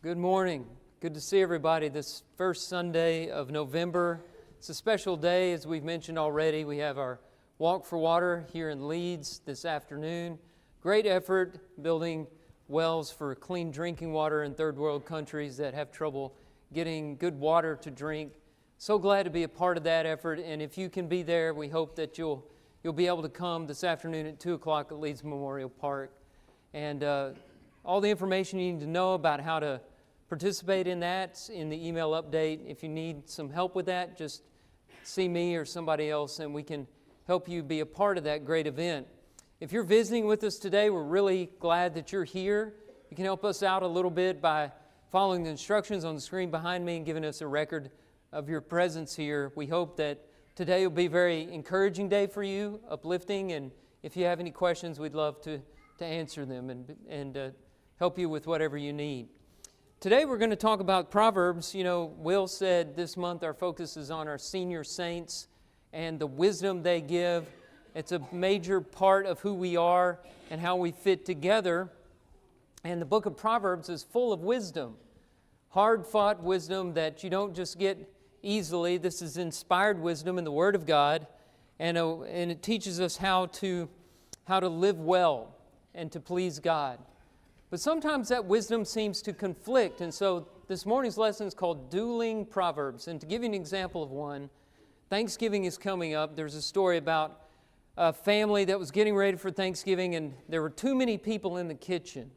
Good morning. Good to see everybody this first Sunday of November. It's a special day, as we've mentioned already. We have our Walk for Water here in Leeds this afternoon. Great effort building wells for clean drinking water in third world countries that have trouble getting good water to drink. So glad to be a part of that effort, and if you can be there, we hope that you'll be able to come this afternoon at 2 o'clock at Leeds Memorial Park. And all the information you need to know about how to participate in that in the email update. If you need some help with that, just see me or somebody else and we can help you be a part of that great event. If you're visiting with us today, we're really glad that you're here. You can help us out a little bit by following the instructions on the screen behind me and giving us a record of your presence here. We hope that today will be a very encouraging day for you, uplifting, and if you have any questions, we'd love to answer them and help you with whatever you need. Today we're going to talk about Proverbs. You know, Will said this month our focus is on our senior saints and the wisdom they give. It's a major part of who we are and how we fit together. And the book of Proverbs is full of wisdom, hard-fought wisdom that you don't just get easily. This is inspired wisdom in the Word of God, and it teaches us how to live well and to please God. But sometimes that wisdom seems to conflict, and so this morning's lesson is called Dueling Proverbs. And to give you an example of one, Thanksgiving is coming up. There's a story about a family that was getting ready for Thanksgiving, and there were too many people in the kitchen.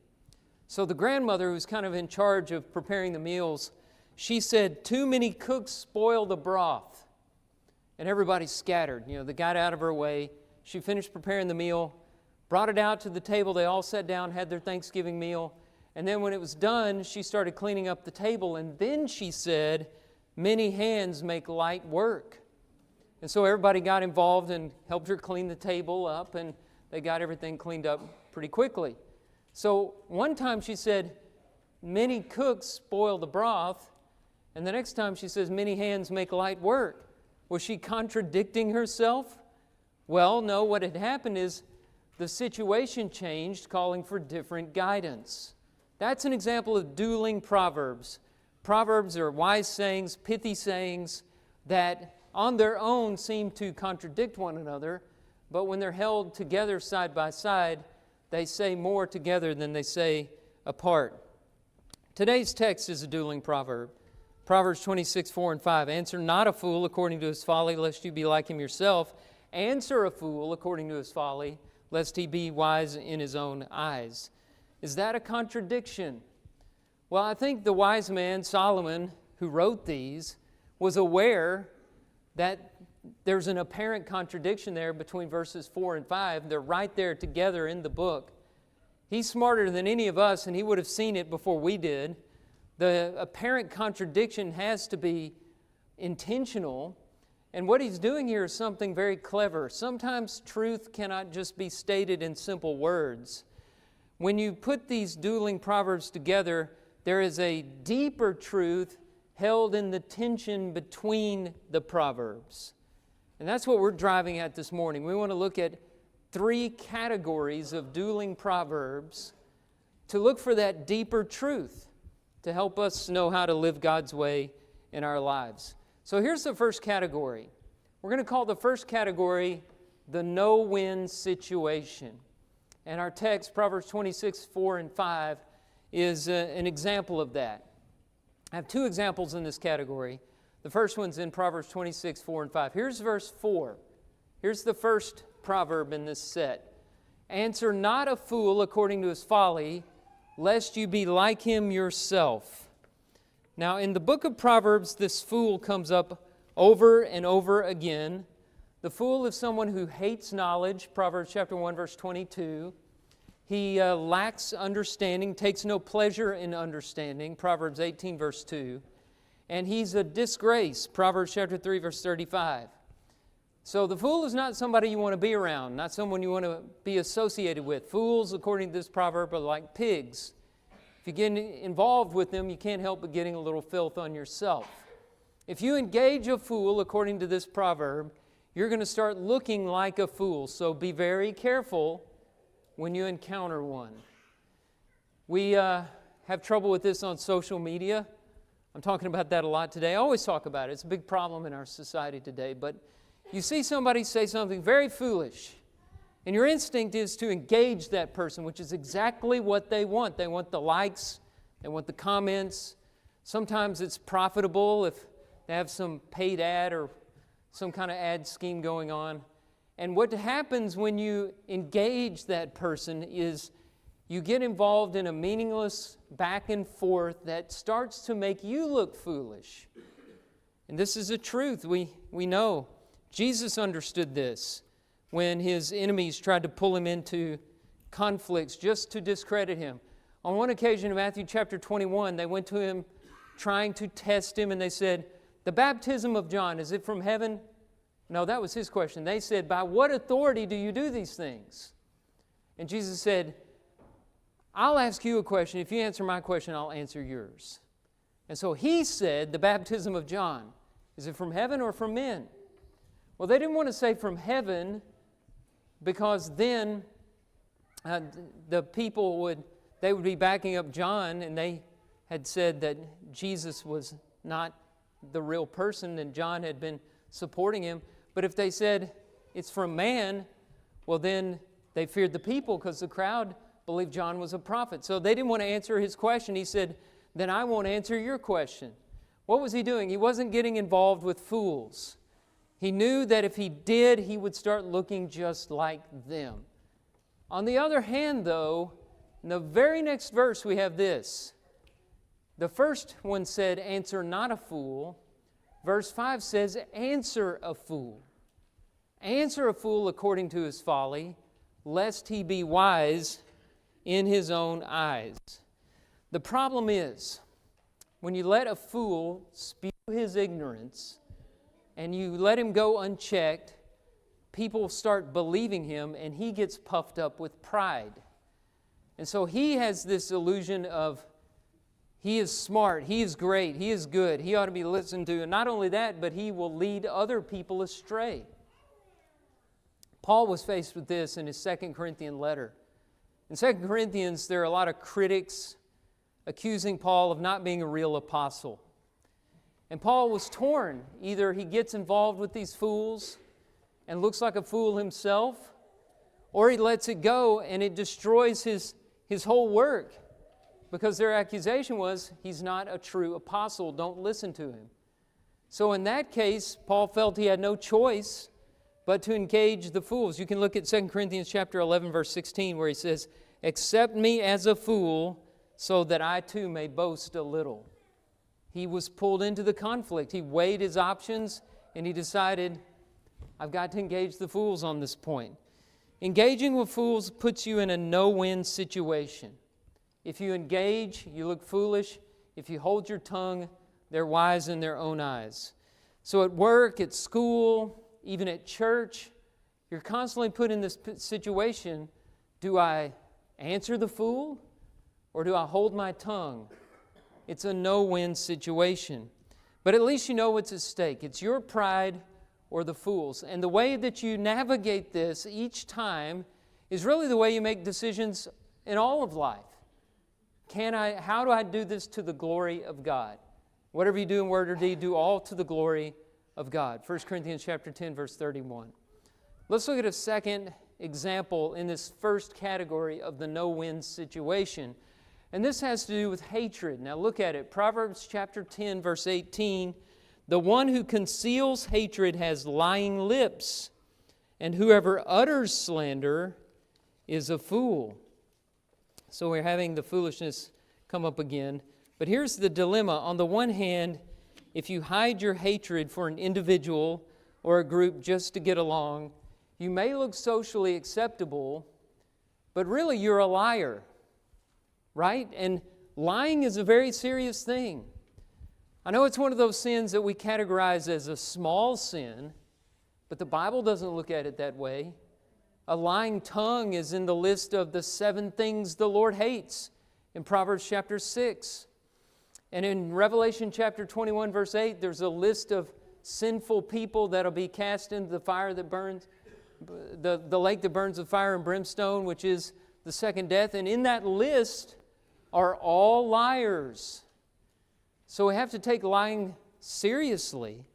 So the grandmother, who's kind of in charge of preparing the meals, she said, "Too many cooks spoil the broth." And everybody scattered. You know, they got out of her way. She finished preparing the meal, brought it out to the table. They all sat down, had their Thanksgiving meal. And then when it was done, she started cleaning up the table. And then she said, "Many hands make light work." And so everybody got involved and helped her clean the table up. And they got everything cleaned up pretty quickly. So one time she said, "Many cooks spoil the broth." And the next time she says, "Many hands make light work." Was she contradicting herself? Well, no, what had happened is the situation changed, calling for different guidance. That's an example of dueling proverbs. Proverbs are wise sayings, pithy sayings that on their own seem to contradict one another, but when they're held together side by side, they say more together than they say apart. Today's text is a dueling proverb. Proverbs 26, 4 and 5. "Answer not a fool according to his folly, lest you be like him yourself. Answer a fool according to his folly, lest he be wise in his own eyes." Is that a contradiction? Well, I think the wise man, Solomon, who wrote these, was aware that there's an apparent contradiction there between verses 4 and 5. They're right there together in the book. He's smarter than any of us, and he would have seen it before we did. The apparent contradiction has to be intentional. And what he's doing here is something very clever. Sometimes truth cannot just be stated in simple words. When you put these dueling proverbs together, there is a deeper truth held in the tension between the proverbs. And that's what we're driving at this morning. We want to look at 3 categories of dueling proverbs to look for that deeper truth to help us know how to live God's way in our lives. So here's the first category. We're going to call the first category the no-win situation. And our text, Proverbs 26, 4 and 5, is an example of that. I have 2 examples in this category. The first one's in Proverbs 26, 4 and 5. Here's verse 4. Here's the first proverb in this set. "Answer not a fool according to his folly, lest you be like him yourself." Now, in the book of Proverbs, this fool comes up over and over again. The fool is someone who hates knowledge, Proverbs chapter 1, verse 22. He lacks understanding, takes no pleasure in understanding, Proverbs 18, verse 2. And he's a disgrace, Proverbs chapter 3, verse 35. So the fool is not somebody you want to be around, not someone you want to be associated with. Fools, according to this proverb, are like pigs. If you get involved with them, you can't help but getting a little filth on yourself. If you engage a fool, according to this proverb, you're going to start looking like a fool. So be very careful when you encounter one. We have trouble with this on social media. I'm talking about that a lot today. I always talk about it. It's a big problem in our society today. But you see somebody say something very foolish, and your instinct is to engage that person, which is exactly what they want. They want the likes. They want the comments. Sometimes it's profitable if they have some paid ad or some kind of ad scheme going on. And what happens when you engage that person is you get involved in a meaningless back and forth that starts to make you look foolish. And this is a truth we know. Jesus understood this when his enemies tried to pull him into conflicts just to discredit him. On one occasion in Matthew chapter 21, they went to him trying to test him, and they said, "The baptism of John, is it from heaven?" No, that was his question. They said, "By what authority do you do these things?" And Jesus said, "I'll ask you a question. If you answer my question, I'll answer yours." And so he said, "The baptism of John, is it from heaven or from men?" Well, they didn't want to say from heaven because then the people would be backing up John, and they had said that Jesus was not the real person and John had been supporting him. But if they said it's from man, well, then they feared the people because the crowd believed John was a prophet. So they didn't want to answer his question. He said, "Then I won't answer your question." What was he doing? He wasn't getting involved with fools. He knew that if he did, he would start looking just like them. On the other hand, though, in the very next verse we have this. The first one said, "Answer not a fool." Verse 5 says, "Answer a fool." Answer a fool according to his folly, lest he be wise in his own eyes. The problem is, when you let a fool spew his ignorance and you let him go unchecked, people start believing him and he gets puffed up with pride. And so he has this illusion of he is smart, he is great, he is good, he ought to be listened to. And not only that, but he will lead other people astray. Paul was faced with this in his 2 Corinthian letter. In 2 Corinthians, there are a lot of critics accusing Paul of not being a real apostle. And Paul was torn. Either he gets involved with these fools and looks like a fool himself, or he lets it go and it destroys his whole work, because their accusation was he's not a true apostle, don't listen to him. So in that case, Paul felt he had no choice but to engage the fools. You can look at 2 Corinthians chapter 11, verse 16, where he says, "Accept me as a fool, so that I too may boast a little." He was pulled into the conflict. He weighed his options, and he decided, I've got to engage the fools on this point. Engaging with fools puts you in a no-win situation. If you engage, you look foolish. If you hold your tongue, they're wise in their own eyes. So at work, at school, even at church, you're constantly put in this situation. Do I answer the fool, or do I hold my tongue? It's a no-win situation. But at least you know what's at stake. It's your pride or the fool's. And the way that you navigate this each time is really the way you make decisions in all of life. How do I do this to the glory of God? Whatever you do in word or deed, do all to the glory of God. 1 Corinthians chapter 10, verse 31. Let's look at a second example in this first category of the no-win situation. And this has to do with hatred. Now look at it. Proverbs chapter 10, verse 18. "The one who conceals hatred has lying lips, and whoever utters slander is a fool." So we're having the foolishness come up again. But here's the dilemma. On the one hand, if you hide your hatred for an individual or a group just to get along, you may look socially acceptable, but really you're a liar. Right? And lying is a very serious thing. I know it's one of those sins that we categorize as a small sin, but the Bible doesn't look at it that way. A lying tongue is in the list of the 7 things the Lord hates in Proverbs chapter 6. And in Revelation chapter 21, verse 8, there's a list of sinful people that'll be cast into the fire that burns, the lake that burns with fire and brimstone, which is the second death. And in that list are all liars. So we have to take lying seriously.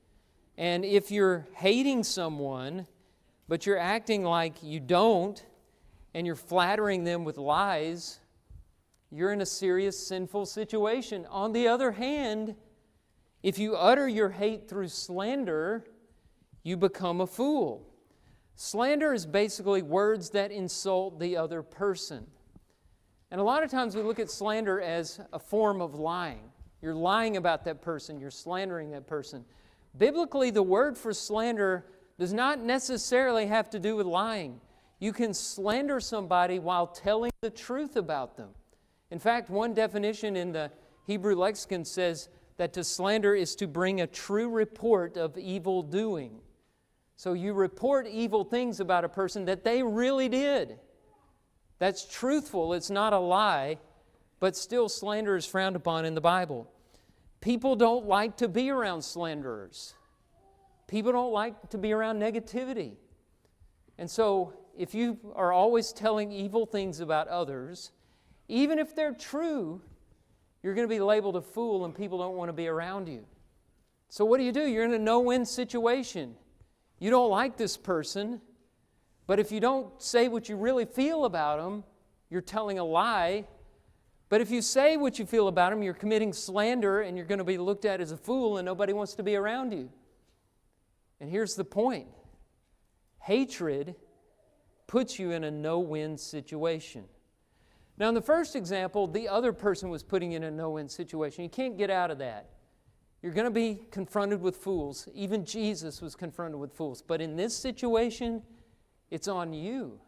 And if you're hating someone, but you're acting like you don't, and you're flattering them with lies, you're in a serious sinful situation. On the other hand, if you utter your hate through slander, you become a fool. Slander is basically words that insult the other person. And a lot of times we look at slander as a form of lying. You're lying about that person. You're slandering that person. Biblically, the word for slander does not necessarily have to do with lying. You can slander somebody while telling the truth about them. In fact, one definition in the Hebrew lexicon says that to slander is to bring a true report of evil doing. So you report evil things about a person that they really did. That's truthful. It's not a lie, but still slander is frowned upon in the Bible. People don't like to be around slanderers. People don't like to be around negativity. And so if you are always telling evil things about others, even if they're true, you're going to be labeled a fool and people don't want to be around you. So what do? You're in a no-win situation. You don't like this person, but if you don't say what you really feel about them, you're telling a lie. But if you say what you feel about them, you're committing slander and you're going to be looked at as a fool and nobody wants to be around you. And here's the point. Hatred puts you in a no-win situation. Now, in the first example, the other person was putting you in a no-win situation. You can't get out of that. You're going to be confronted with fools. Even Jesus was confronted with fools. But in this situation, it's on you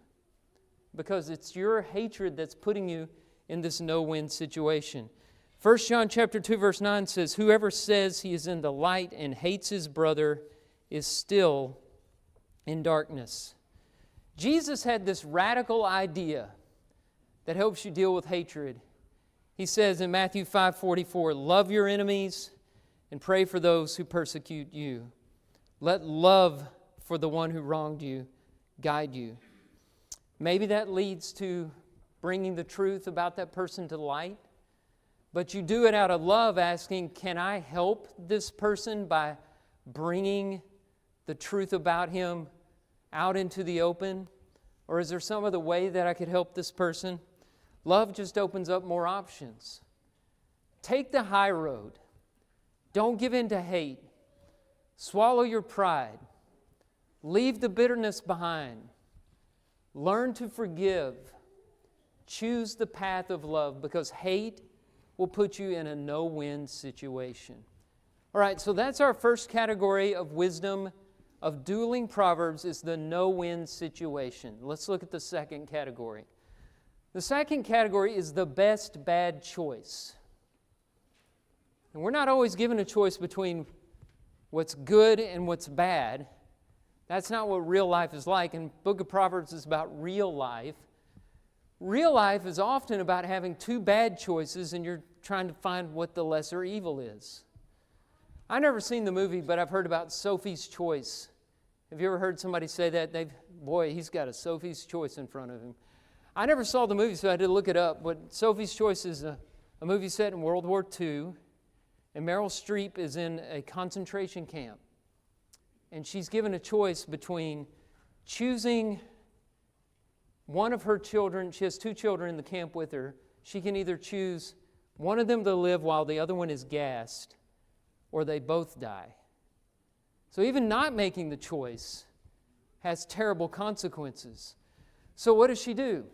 because it's your hatred that's putting you in this no-win situation. 1 John chapter 2, verse 9 says, "Whoever says he is in the light and hates his brother is still in darkness." Jesus had this radical idea that helps you deal with hatred. He says in Matthew 5:44, "Love your enemies and pray for those who persecute you. Let love for the one who wronged you guide you." Maybe that leads to bringing the truth about that person to light, but you do it out of love, asking, can I help this person by bringing the truth about him out into the open? Or is there some other way that I could help this person? Love just opens up more options. Take the high road. Don't give in to hate. Swallow your pride. Leave the bitterness behind. Learn to forgive. Choose the path of love because hate will put you in a no-win situation. All right, so that's our first category of wisdom of dueling proverbs is the no-win situation. Let's look at the second category. The second category is the best bad choice. And we're not always given a choice between what's good and what's bad. That's not what real life is like. And the book of Proverbs is about real life. Real life is often about having two bad choices and you're trying to find what the lesser evil is. I've never seen the movie, but I've heard about Sophie's Choice. Have you ever heard somebody say that? Boy, he's got a Sophie's Choice in front of him. I never saw the movie, so I had to look it up. But Sophie's Choice is a movie set in World War II, and Meryl Streep is in a concentration camp. And she's given a choice between choosing one of her children. She has two children in the camp with her. She can either choose one of them to live while the other one is gassed, or they both die. So even not making the choice has terrible consequences. So what does she do?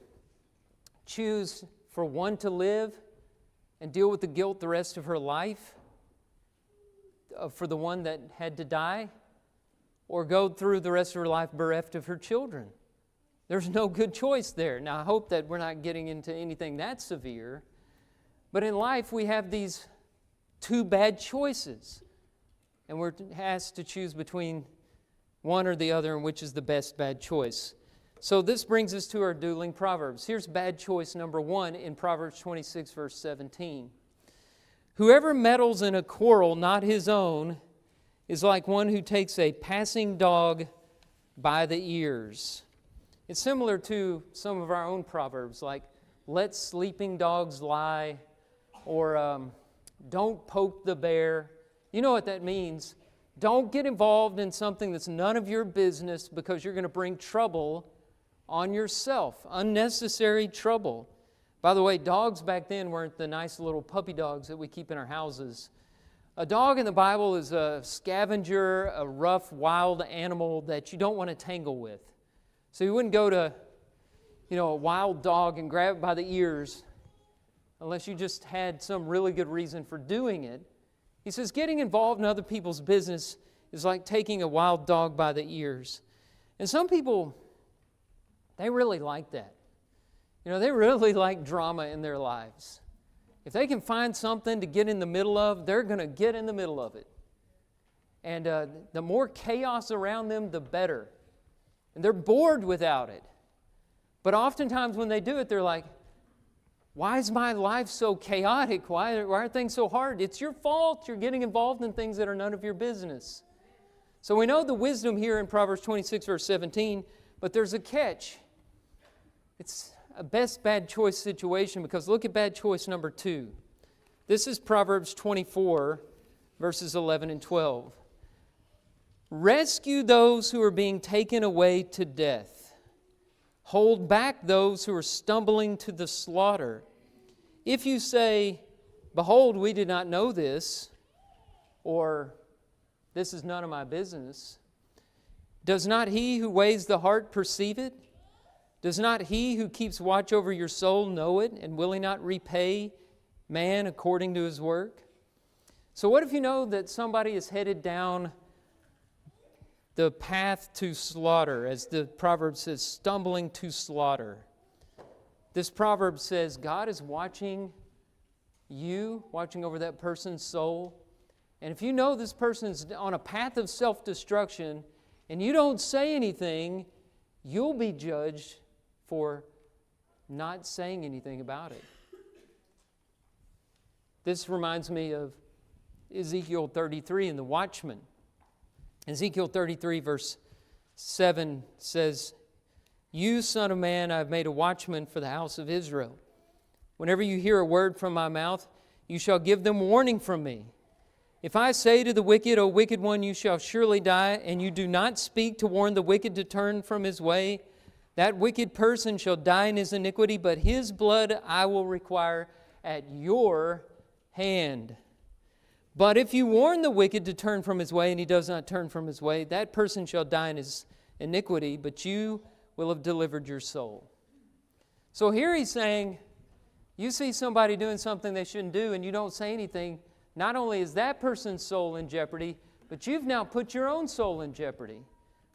Choose for one to live and deal with the guilt the rest of her life for the one that had to die? Or go through the rest of her life bereft of her children? There's no good choice there. Now, I hope that we're not getting into anything that severe. But in life, we have these two bad choices. And we're asked to choose between one or the other and which is the best bad choice. So this brings us to our dueling proverbs. Here's bad choice number 1 in Proverbs 26, verse 17. "Whoever meddles in a quarrel not his own is like one who takes a passing dog by the ears." It's similar to some of our own proverbs, like let sleeping dogs lie, or don't poke the bear. You know what that means. Don't get involved in something that's none of your business because you're going to bring trouble on yourself, unnecessary trouble. By the way, dogs back then weren't the nice little puppy dogs that we keep in our houses. A dog in the Bible is a scavenger, a rough, wild animal that you don't want to tangle with. So you wouldn't go to, a wild dog and grab it by the ears unless you just had some really good reason for doing it. He says getting involved in other people's business is like taking a wild dog by the ears. And some people, they really like that. They really like drama in their lives. If they can find something to get in the middle of, they're going to get in the middle of it. And the more chaos around them, the better. And they're bored without it. But oftentimes when they do it, they're like, why is my life so chaotic? Why are things so hard? It's your fault. You're getting involved in things that are none of your business. So we know the wisdom here in Proverbs 26, verse 17, but there's a catch. It's a best bad choice situation, because look at bad choice number 2. This is Proverbs 24, verses 11 and 12. Rescue those who are being taken away to death. Hold back those who are stumbling to the slaughter. If you say, behold, we did not know this, or this is none of my business, does not he who weighs the heart perceive it? Does not he who keeps watch over your soul know it, and will he not repay man according to his work? So what if you know that somebody is headed down the path to slaughter, as the proverb says, stumbling to slaughter? This proverb says God is watching you, watching over that person's soul. And if you know this person is on a path of self-destruction and you don't say anything, you'll be judged for not saying anything about it. This reminds me of Ezekiel 33 and the watchman. Ezekiel 33 verse 7 says, You, son of man, I have made a watchman for the house of Israel. Whenever you hear a word from my mouth, you shall give them warning from me. If I say to the wicked, O wicked one, you shall surely die, and you do not speak to warn the wicked to turn from his way, that wicked person shall die in his iniquity, but his blood I will require at your hand. But if you warn the wicked to turn from his way, and he does not turn from his way, that person shall die in his iniquity, but you will have delivered your soul. So here he's saying, you see somebody doing something they shouldn't do, and you don't say anything, not only is that person's soul in jeopardy, but you've now put your own soul in jeopardy.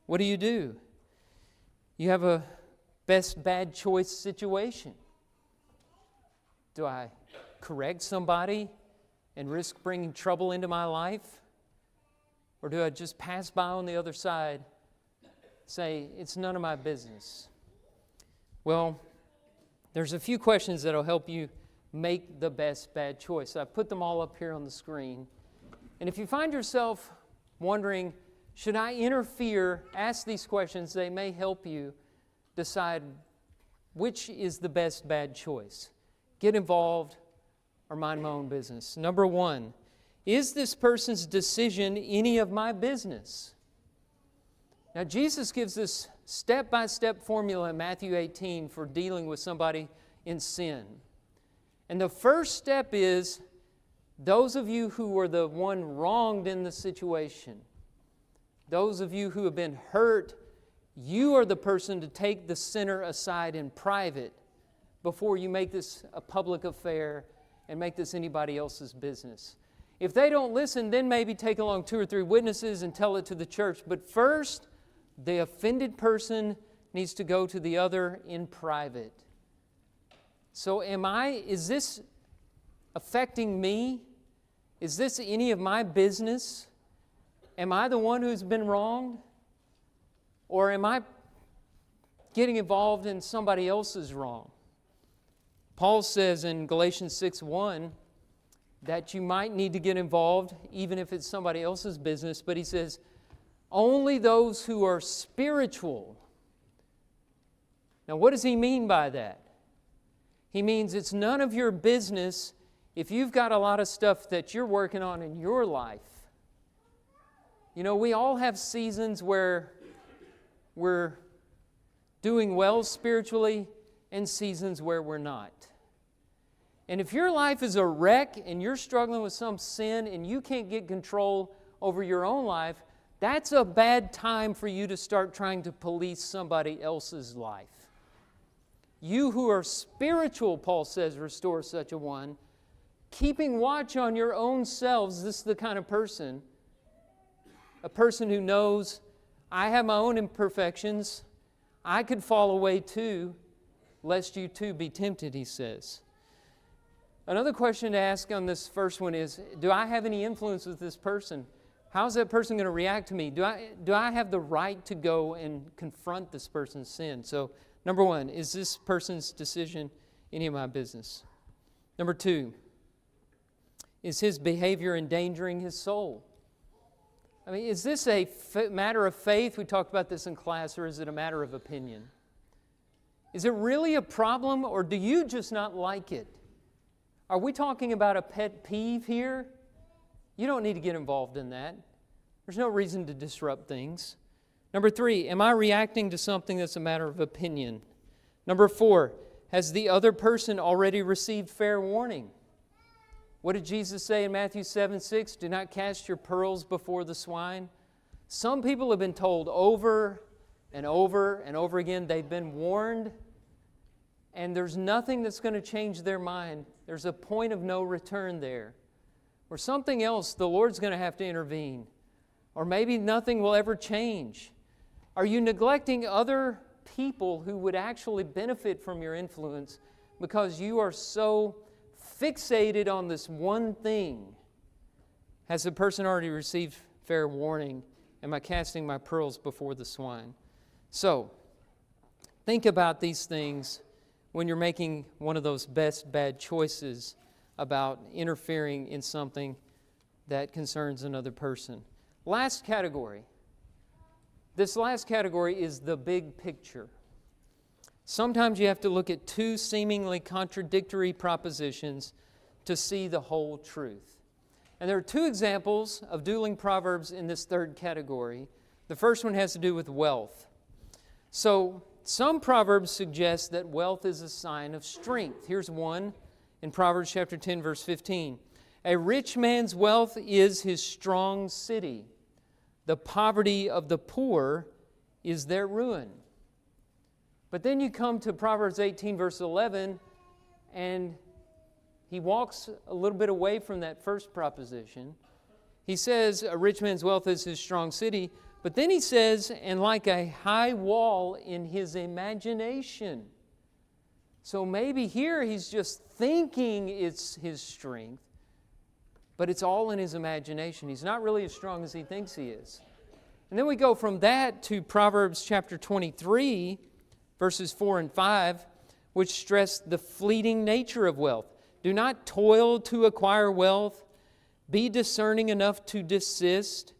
What do? You have a best bad choice situation. Do I correct somebody and risk bringing trouble into my life? Or do I just pass by on the other side, say, it's none of my business? Well, there's a few questions that will help you make the best bad choice. I've put them all up here on the screen. And if you find yourself wondering, should I interfere, ask these questions. They may help you decide which is the best bad choice. Get involved or mind my own business. Number 1, is this person's decision any of my business? Now, Jesus gives this step-by-step formula in Matthew 18 for dealing with somebody in sin. And the first step is, those of you who were the one wronged in the situation, those of you who have been hurt, you are the person to take the sinner aside in private before you make this a public affair and make this anybody else's business. If they don't listen, then maybe take along 2 or 3 witnesses and tell it to the church. But first, the offended person needs to go to the other in private. So is this affecting me? Is this any of my business? Am I the one who's been wronged? Or am I getting involved in somebody else's wrong? Paul says in Galatians 6:1 that you might need to get involved even if it's somebody else's business, but he says, only those who are spiritual. Now, what does he mean by that? He means it's none of your business if you've got a lot of stuff that you're working on in your life. You know, we all have seasons where we're doing well spiritually and seasons where we're not. And if your life is a wreck and you're struggling with some sin and you can't get control over your own life, that's a bad time for you to start trying to police somebody else's life. You who are spiritual, Paul says, restore such a one, keeping watch on your own selves. This is the kind of person, a person who knows, I have my own imperfections. I could fall away too, lest you too be tempted, he says. Another question to ask on this first one is, do I have any influence with this person? How's that person going to react to me? Do I have the right to go and confront this person's sin? So, number one, is this person's decision any of my business? Number two, is his behavior endangering his soul? I mean, is this a matter of faith? We talked about this in class, or is it a matter of opinion? Is it really a problem, or do you just not like it? Are we talking about a pet peeve here? You don't need to get involved in that. There's no reason to disrupt things. Number three, am I reacting to something that's a matter of opinion? Number four, has the other person already received fair warning? What did Jesus say in Matthew 7:6? Do not cast your pearls before the swine. Some people have been told over and over and over again, they've been warned, and there's nothing that's going to change their mind. There's a point of no return there. Or something else, the Lord's going to have to intervene. Or maybe nothing will ever change. Are you neglecting other people who would actually benefit from your influence because you are so fixated on this one thing? Has the person already received fair warning? Am I casting my pearls before the swine? So, think about these things when you're making one of those best bad choices about interfering in something that concerns another person. Last category. This last category is the big picture. Sometimes you have to look at two seemingly contradictory propositions to see the whole truth. And there are two examples of dueling proverbs in this third category. The first one has to do with wealth. So, some proverbs suggest that wealth is a sign of strength. Here's one in Proverbs chapter 10, verse 15. A rich man's wealth is his strong city. The poverty of the poor is their ruin. But then you come to Proverbs 18, verse 11, and he walks a little bit away from that first proposition. He says, a rich man's wealth is his strong city. But then he says, and like a high wall in his imagination. So maybe here he's just thinking it's his strength, but it's all in his imagination. He's not really as strong as he thinks he is. And then we go from that to Proverbs chapter 23, verses 4 and 5, which stress the fleeting nature of wealth. Do not toil to acquire wealth. Be discerning enough to desist.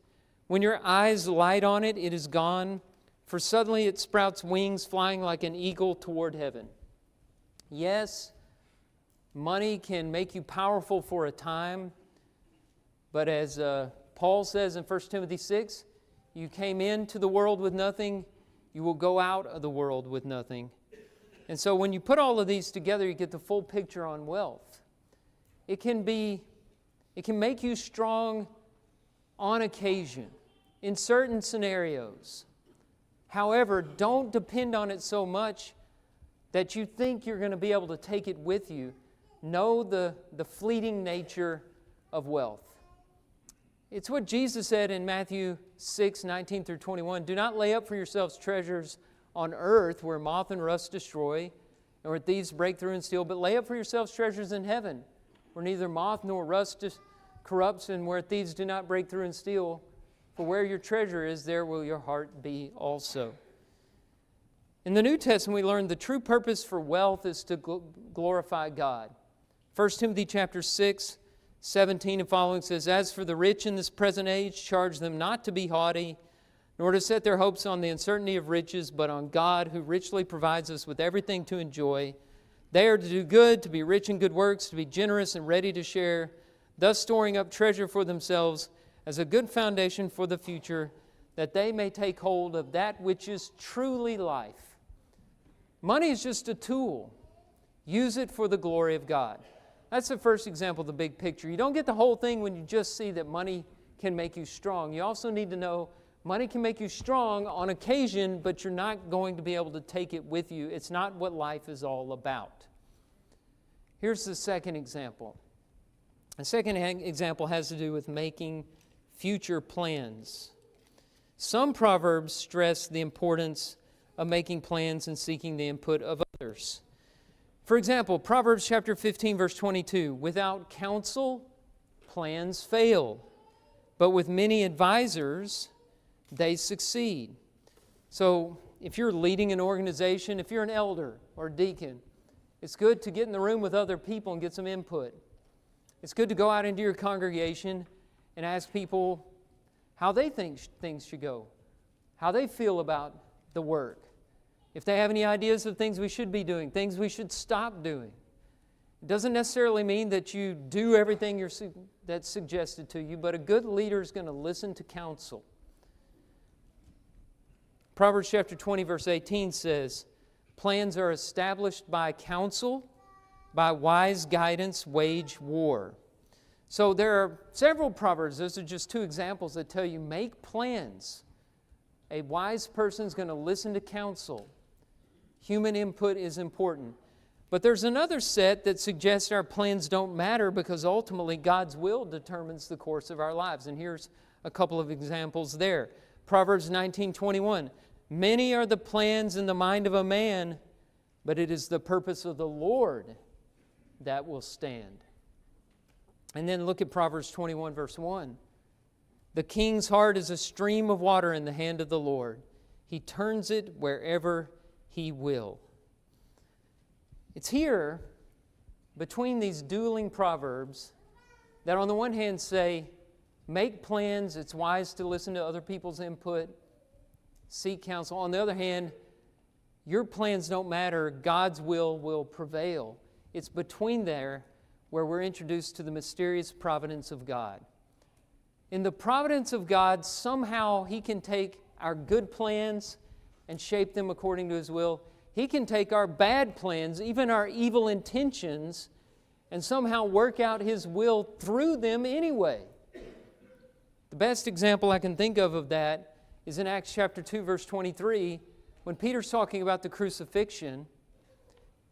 When your eyes light on it, it is gone, for suddenly it sprouts wings, flying like an eagle toward heaven. Yes, money can make you powerful for a time, but as Paul says in 1 Timothy 6, you came into the world with nothing, you will go out of the world with nothing. And so when you put all of these together, you get the full picture on wealth. It can make you strong on occasion, in certain scenarios. However, don't depend on it so much that you think you're going to be able to take it with you. Know the fleeting nature of wealth. It's what Jesus said in Matthew 6, 19 through 21. Do not lay up for yourselves treasures on earth where moth and rust destroy and where thieves break through and steal, but lay up for yourselves treasures in heaven where neither moth nor rust corrupts and where thieves do not break through and steal. For where your treasure is, there will your heart be also. In the New Testament, we learn the true purpose for wealth is to glorify God. 1 Timothy chapter 6, 17 and following says, As for the rich in this present age, charge them not to be haughty, nor to set their hopes on the uncertainty of riches, but on God, who richly provides us with everything to enjoy. They are to do good, to be rich in good works, to be generous and ready to share, thus storing up treasure for themselves as a good foundation for the future, that they may take hold of that which is truly life. Money is just a tool. Use it for the glory of God. That's the first example of the big picture. You don't get the whole thing when you just see that money can make you strong. You also need to know money can make you strong on occasion, but you're not going to be able to take it with you. It's not what life is all about. Here's the second example. The second example has to do with making future plans. Some proverbs stress the importance of making plans and seeking the input of others. For example, Proverbs chapter 15, verse 22, without counsel, plans fail, but with many advisors, they succeed. So if you're leading an organization, if you're an elder or deacon, it's good to get in the room with other people and get some input. It's good to go out into your congregation and ask people how they think things should go, how they feel about the work. If they have any ideas of things we should be doing, things we should stop doing. It doesn't necessarily mean that you do everything that's suggested to you, but a good leader is going to listen to counsel. Proverbs chapter 20, verse 18 says, plans are established by counsel, by wise guidance wage war. So there are several proverbs. Those are just two examples that tell you make plans. A wise person is going to listen to counsel. Human input is important. But there's another set that suggests our plans don't matter because ultimately God's will determines the course of our lives. And here's a couple of examples there. Proverbs 19:21. Many are the plans in the mind of a man, but it is the purpose of the Lord that will stand. And then look at Proverbs 21, verse 1. The king's heart is a stream of water in the hand of the Lord. He turns it wherever He will. It's here, between these dueling proverbs, that on the one hand say, make plans, it's wise to listen to other people's input, seek counsel. On the other hand, your plans don't matter, God's will prevail. It's between there where we're introduced to the mysterious providence of God. In the providence of God, somehow He can take our good plans and shape them according to His will. He can take our bad plans, even our evil intentions, and somehow work out His will through them anyway. The best example I can think of that is in Acts chapter 2, verse 23, when Peter's talking about the crucifixion,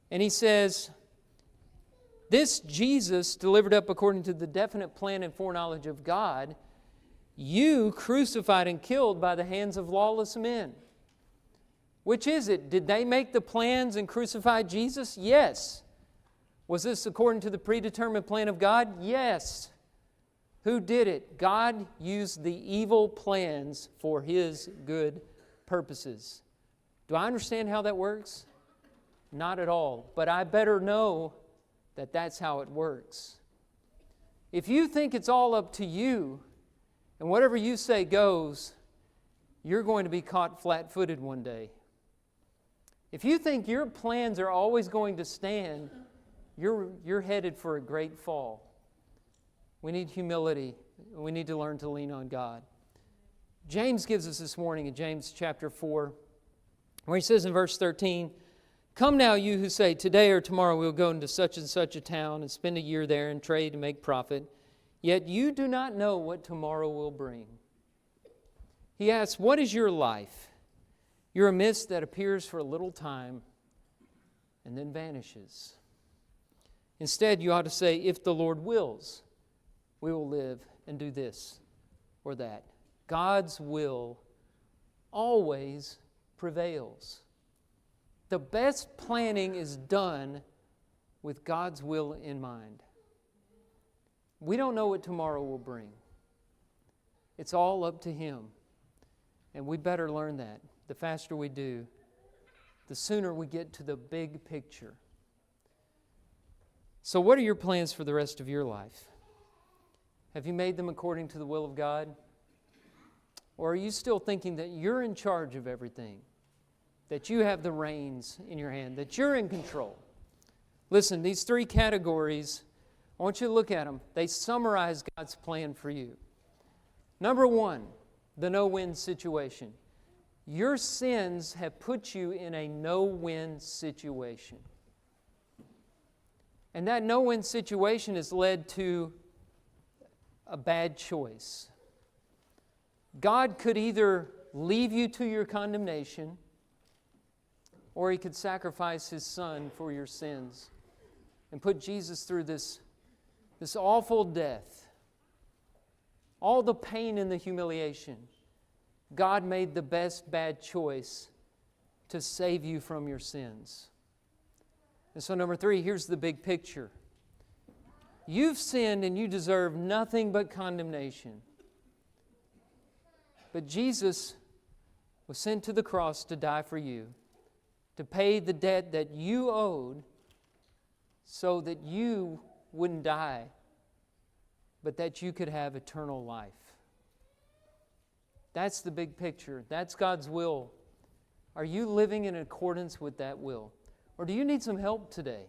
and he says, this Jesus, delivered up according to the definite plan and foreknowledge of God, you crucified and killed by the hands of lawless men. Which is it? Did they make the plans and crucify Jesus? Yes. Was this according to the predetermined plan of God? Yes. Who did it? God used the evil plans for His good purposes. Do I understand how that works? Not at all. But I better know that that's how it works. If you think it's all up to you, and whatever you say goes, you're going to be caught flat-footed one day. If you think your plans are always going to stand, you're headed for a great fall. We need humility. We need to learn to lean on God. James gives us this morning in James chapter 4, where he says in verse 13, come now, you who say, today or tomorrow we'll go into such and such a town and spend a year there and trade and make profit. Yet you do not know what tomorrow will bring. He asks, what is your life? You're a mist that appears for a little time and then vanishes. Instead, you ought to say, if the Lord wills, we will live and do this or that. God's will always prevails. The best planning is done with God's will in mind. We don't know what tomorrow will bring. It's all up to Him. And we better learn that. The faster we do, the sooner we get to the big picture. So what are your plans for the rest of your life? Have you made them according to the will of God? Or are you still thinking that you're in charge of everything? That you have the reins in your hand, that you're in control? Listen, these three categories, I want you to look at them. They summarize God's plan for you. Number one, the no-win situation. Your sins have put you in a no-win situation. And that no-win situation has led to a bad choice. God could either leave you to your condemnation, or He could sacrifice His Son for your sins and put Jesus through this awful death. All the pain and the humiliation. God made the best bad choice to save you from your sins. And so number three, here's the big picture. You've sinned and you deserve nothing but condemnation. But Jesus was sent to the cross to die for you, to pay the debt that you owed so that you wouldn't die, but that you could have eternal life. That's the big picture. That's God's will. Are you living in accordance with that will? Or do you need some help today?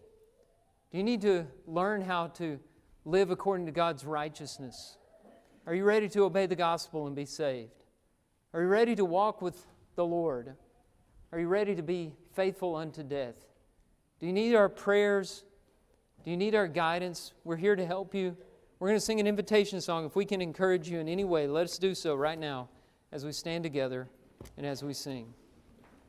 Do you need to learn how to live according to God's righteousness? Are you ready to obey the gospel and be saved? Are you ready to walk with the Lord? Are you ready to be faithful unto death? Do you need our prayers? Do you need our guidance? We're here to help you. We're going to sing an invitation song. If we can encourage you in any way, let us do so right now as we stand together and as we sing.